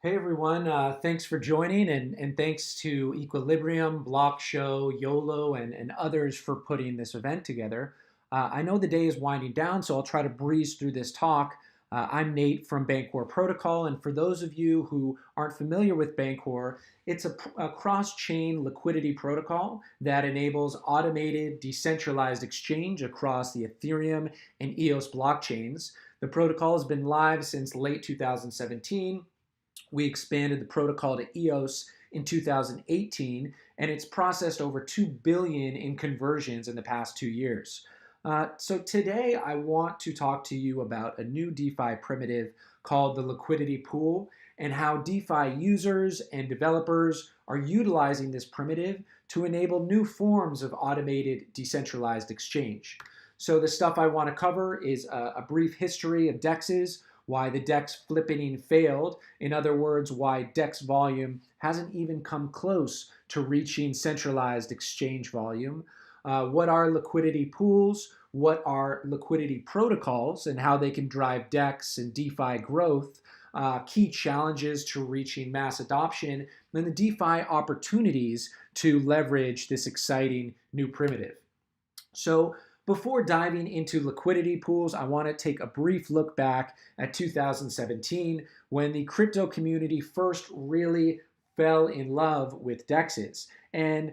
Hey everyone, thanks for joining and thanks to Equilibrium, Block Show, YOLO, and others for putting this event together. I know the day is winding down, so I'll try to breeze through this talk. I'm Nate from Bancor Protocol, and for those of you who aren't familiar with Bancor, it's a cross-chain liquidity protocol that enables automated, decentralized exchange across the Ethereum and EOS blockchains. The protocol has been live since late 2017. We expanded the protocol to EOS in 2018, and it's processed over 2 billion in conversions in the past 2 years. So today I want to talk to you about a new DeFi primitive called the liquidity pool and how DeFi users and developers are utilizing this primitive to enable new forms of automated decentralized exchange. So the stuff I want to cover is a brief history of DEXs, why the DEX flippening failed. In other words, why DEX volume hasn't even come close to reaching centralized exchange volume. What are liquidity pools? What are liquidity protocols and how they can drive DEX and DeFi growth? Key challenges to reaching mass adoption, and the DeFi opportunities to leverage this exciting new primitive. So before diving into liquidity pools, I want to take a brief look back at 2017 when the crypto community first really fell in love with DEXs. And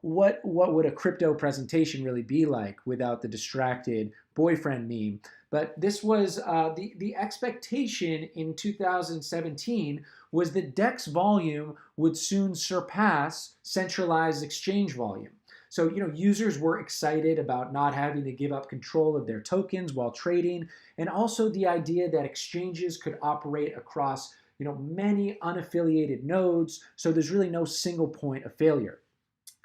what would a crypto presentation really be like without the distracted boyfriend meme? But this was the expectation in 2017 was that DEX volume would soon surpass centralized exchange volume. So, users were excited about not having to give up control of their tokens while trading, and also the idea that exchanges could operate across, many unaffiliated nodes, so there's really no single point of failure.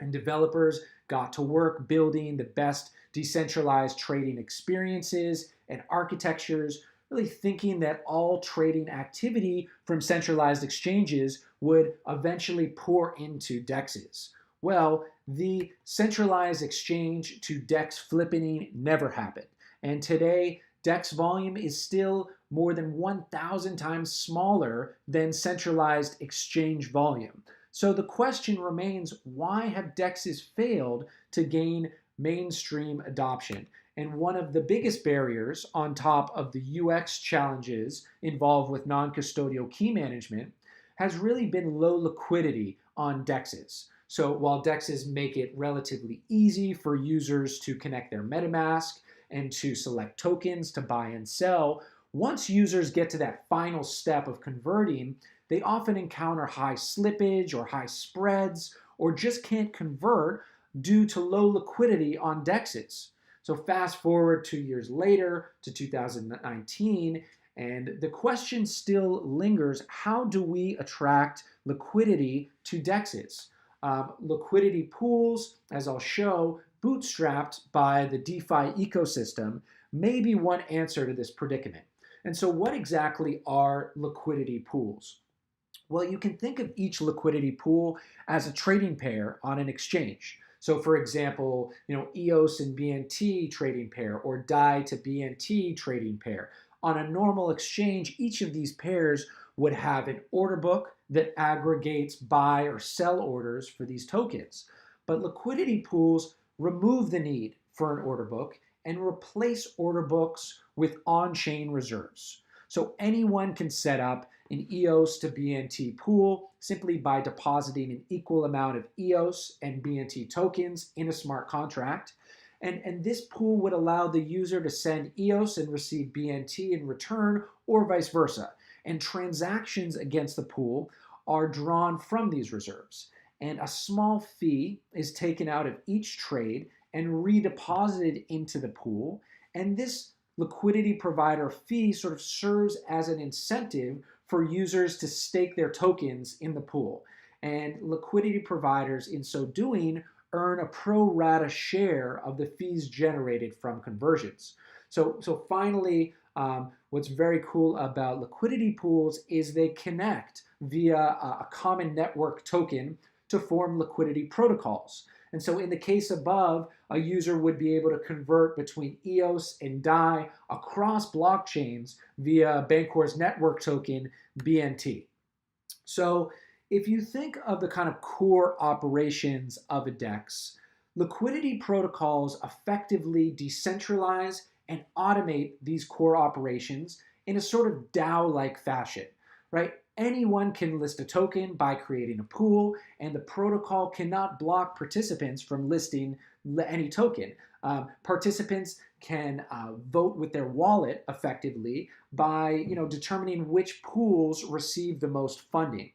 And developers got to work building the best decentralized trading experiences and architectures, really thinking that all trading activity from centralized exchanges would eventually pour into DEXs. Well, the centralized exchange to DEX flipping never happened. And today, DEX volume is still more than 1,000 times smaller than centralized exchange volume. So the question remains, why have DEXs failed to gain mainstream adoption? And one of the biggest barriers on top of the UX challenges involved with non-custodial key management has really been low liquidity on DEXs. So while DEXs make it relatively easy for users to connect their MetaMask and to select tokens to buy and sell, once users get to that final step of converting, they often encounter high slippage or high spreads or just can't convert due to low liquidity on DEXs. So fast forward 2 years later to 2019, and the question still lingers, how do we attract liquidity to DEXs? Liquidity pools, as I'll show, bootstrapped by the DeFi ecosystem, may be one answer to this predicament. And so what exactly are liquidity pools? Well, you can think of each liquidity pool as a trading pair on an exchange. So for example, EOS and BNT trading pair or DAI to BNT trading pair. On a normal exchange, each of these pairs would have an order book that aggregates buy or sell orders for these tokens. But liquidity pools remove the need for an order book and replace order books with on-chain reserves. So anyone can set up an EOS to BNT pool simply by depositing an equal amount of EOS and BNT tokens in a smart contract. And this pool would allow the user to send EOS and receive BNT in return or vice versa. And transactions against the pool are drawn from these reserves. And a small fee is taken out of each trade and redeposited into the pool. And this liquidity provider fee sort of serves as an incentive for users to stake their tokens in the pool. And liquidity providers, in so doing, earn a pro rata share of the fees generated from conversions. So finally, what's very cool about liquidity pools is they connect via a common network token to form liquidity protocols. And so in the case above, a user would be able to convert between EOS and DAI across blockchains via Bancor's network token, BNT. So if you think of the kind of core operations of a DEX, liquidity protocols effectively decentralize and automate these core operations in a sort of DAO-like fashion, right? Anyone can list a token by creating a pool, and the protocol cannot block participants from listing any token. Participants can vote with their wallet effectively by determining which pools receive the most funding.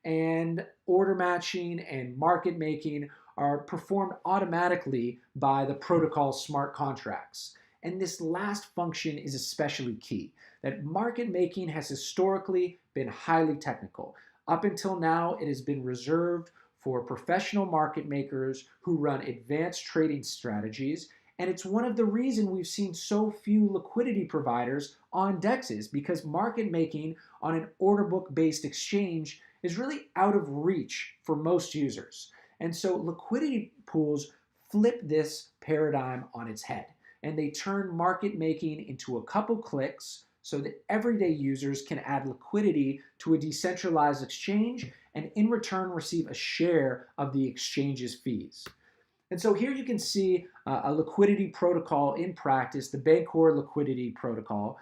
And order matching and market making are performed automatically by the protocol smart contracts. And this last function is especially key, that market making has historically been highly technical. Up until now, it has been reserved for professional market makers who run advanced trading strategies. And it's one of the reasons we've seen so few liquidity providers on DEXs, because market making on an order book based exchange is really out of reach for most users. And so liquidity pools flip this paradigm on its head, and they turn market making into a couple clicks so that everyday users can add liquidity to a decentralized exchange and in return receive a share of the exchange's fees. And so here you can see a liquidity protocol in practice, the Bancor Liquidity Protocol.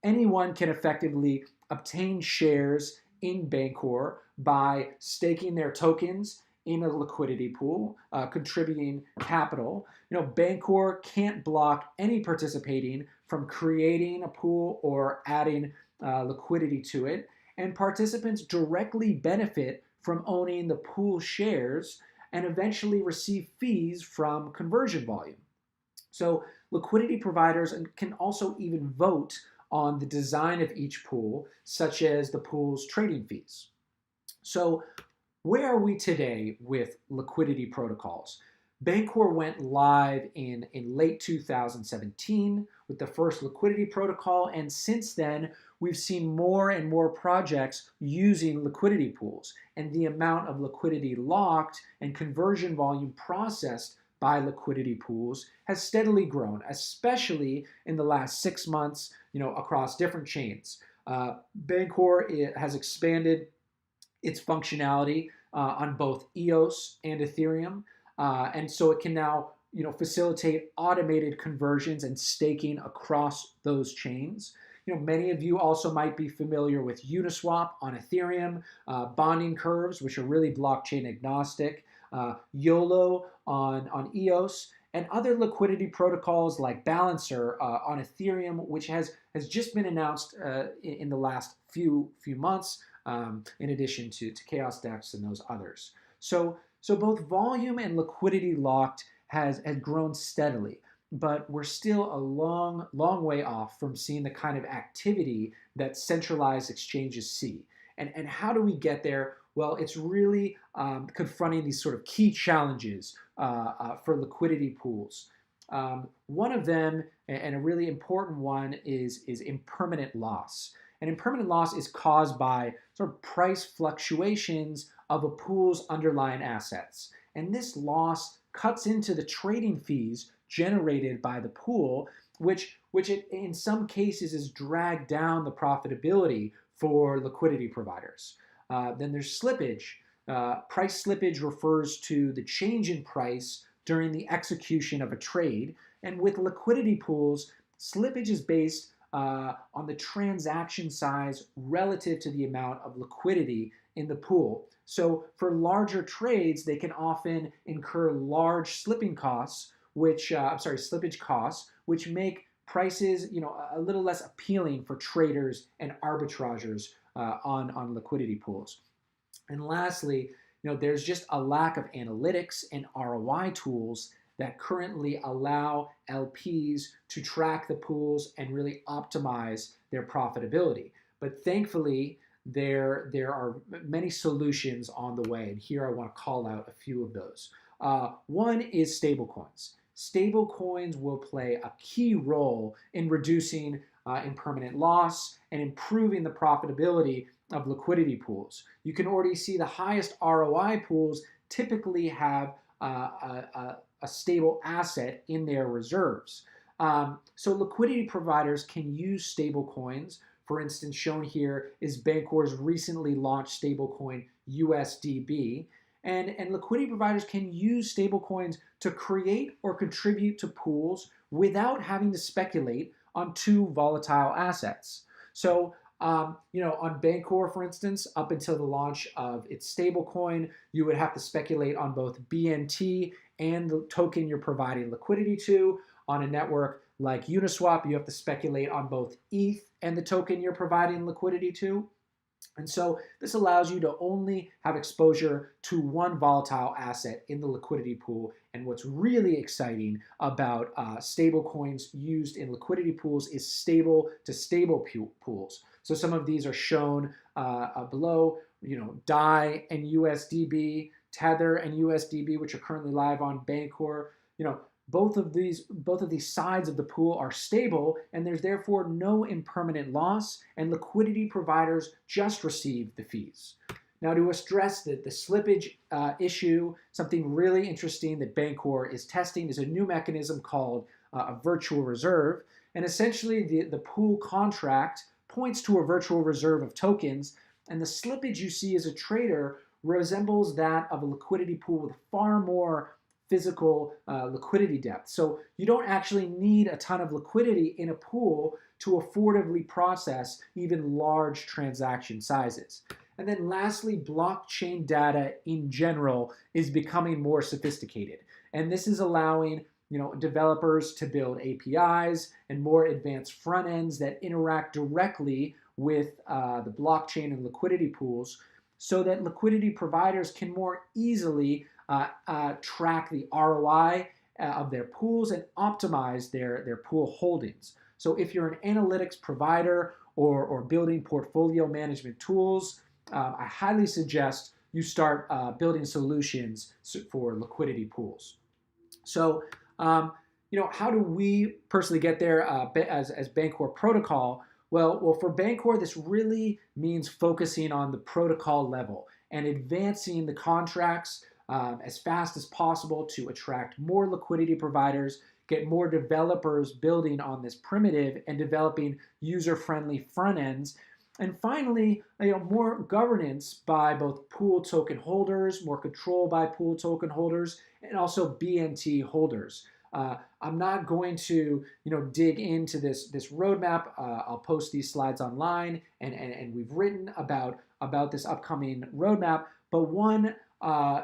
Anyone can effectively obtain shares in Bancor by staking their tokens in a liquidity pool, contributing capital. Bancor can't block any participating from creating a pool or adding liquidity to it, and participants directly benefit from owning the pool shares and eventually receive fees from conversion volume. So liquidity providers can also even vote on the design of each pool, such as the pool's trading fees. So where are we today with liquidity protocols? Bancor went live in late 2017 with the first liquidity protocol, and since then, we've seen more and more projects using liquidity pools, and the amount of liquidity locked and conversion volume processed by liquidity pools has steadily grown, especially in the last 6 months, across different chains. Bancor has expanded its functionality on both EOS and Ethereum. And so it can now facilitate automated conversions and staking across those chains. Many of you also might be familiar with Uniswap on Ethereum, bonding curves, which are really blockchain agnostic, YOLO on EOS, and other liquidity protocols like Balancer on Ethereum, which has just been announced in the last few months, in addition to Chaos DEX and those others. So both volume and liquidity locked has grown steadily, but we're still a long way off from seeing the kind of activity that centralized exchanges see. And how do we get there? Well, it's really confronting these sort of key challenges for liquidity pools. One of them, and a really important one, is impermanent loss. And impermanent loss is caused by sort of price fluctuations of a pool's underlying assets. And this loss cuts into the trading fees generated by the pool, which in some cases is dragged down the profitability for liquidity providers. Then there's slippage. Price slippage refers to the change in price during the execution of a trade. And with liquidity pools, slippage is based on the transaction size relative to the amount of liquidity in the pool. So for larger trades, they can often incur large slippage costs, which make prices, a little less appealing for traders and arbitrageurs on liquidity pools. And lastly, there's just a lack of analytics and ROI tools that currently allow LPs to track the pools and really optimize their profitability. But thankfully, there are many solutions on the way, and here I want to call out a few of those. One is stablecoins. Stablecoins will play a key role in reducing impermanent loss and improving the profitability of liquidity pools. You can already see the highest ROI pools typically have a stable asset in their reserves. So liquidity providers can use stablecoins For instance, shown here is Bancor's recently launched stablecoin USDB. And liquidity providers can use stablecoins to create or contribute to pools without having to speculate on too volatile assets. So, on Bancor, for instance, up until the launch of its stablecoin, you would have to speculate on both BNT and the token you're providing liquidity to. On a network like Uniswap, you have to speculate on both ETH and the token you're providing liquidity to. And so this allows you to only have exposure to one volatile asset in the liquidity pool. And what's really exciting about stable coins used in liquidity pools is stable to stable pools. So some of these are shown below, DAI and USDB, Tether and USDB, which are currently live on Bancor. Both of these sides of the pool are stable, and there's therefore no impermanent loss, and liquidity providers just receive the fees. Now, to address the slippage issue, something really interesting that Bancor is testing is a new mechanism called a virtual reserve. And essentially, the pool contract points to a virtual reserve of tokens, and the slippage you see as a trader resembles that of a liquidity pool with far more physical liquidity depth. So you don't actually need a ton of liquidity in a pool to affordably process even large transaction sizes. And then lastly, blockchain data in general is becoming more sophisticated. And this is allowing developers to build APIs and more advanced front ends that interact directly with the blockchain and liquidity pools so that liquidity providers can more easily track the ROI of their pools and optimize their pool holdings. So if you're an analytics provider or building portfolio management tools, I highly suggest you start building solutions for liquidity pools. So, how do we personally get there as Bancor Protocol? Well, for Bancor, this really means focusing on the protocol level and advancing the contracts as fast as possible to attract more liquidity providers, get more developers building on this primitive and developing user-friendly front ends, and finally, more governance by both pool token holders, more control by pool token holders, and also BNT holders. I'm not going to, dig into this roadmap. I'll post these slides online, and we've written about this upcoming roadmap. But one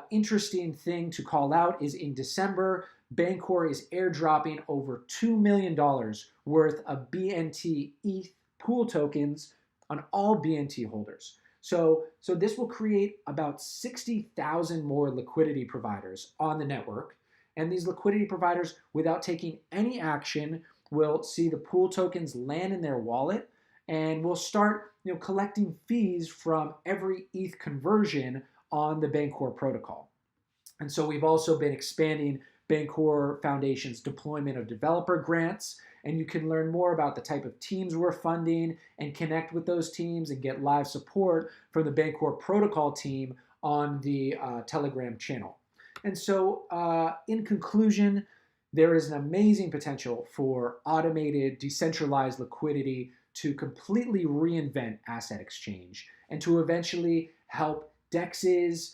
interesting thing to call out is in December, Bancor is airdropping over $2 million worth of BNT ETH pool tokens on all BNT holders. So this will create about 60,000 more liquidity providers on the network. And these liquidity providers, without taking any action, will see the pool tokens land in their wallet and will start collecting fees from every ETH conversion on the Bancor protocol. And so we've also been expanding Bancor Foundation's deployment of developer grants, and you can learn more about the type of teams we're funding and connect with those teams and get live support from the Bancor protocol team on the Telegram channel. And so in conclusion, there is an amazing potential for automated, decentralized liquidity to completely reinvent asset exchange and to eventually help DEXs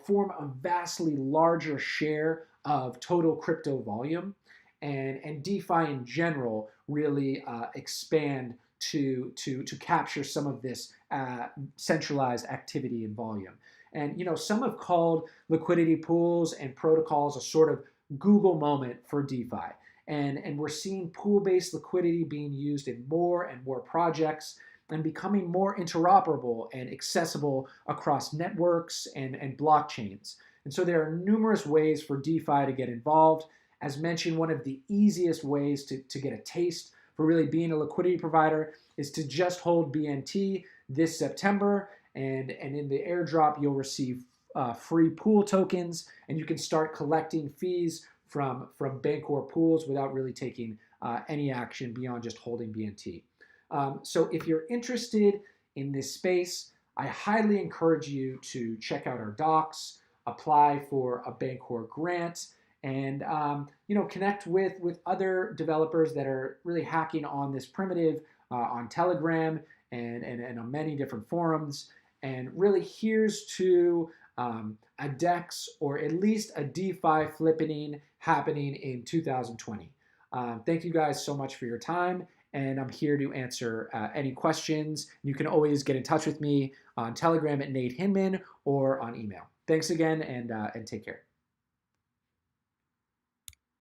form a vastly larger share of total crypto volume, and DeFi in general really expand to capture some of this centralized activity and volume. And some have called liquidity pools and protocols a sort of Google moment for DeFi. And we're seeing pool-based liquidity being used in more and more projects and becoming more interoperable and accessible across networks and blockchains. And so there are numerous ways for DeFi to get involved. As mentioned, one of the easiest ways to get a taste for really being a liquidity provider is to just hold BNT this September, and in the airdrop you'll receive free pool tokens, and you can start collecting fees from Bancor pools without really taking any action beyond just holding BNT. So if you're interested in this space, I highly encourage you to check out our docs, apply for a Bancor grant, and connect with other developers that are really hacking on this primitive on Telegram and on many different forums. And really, here's to a DEX or at least a DeFi flipping happening in 2020. Thank you guys so much for your time, and I'm here to answer any questions. You can always get in touch with me on Telegram at Nate Hindman or on email. Thanks again, and take care.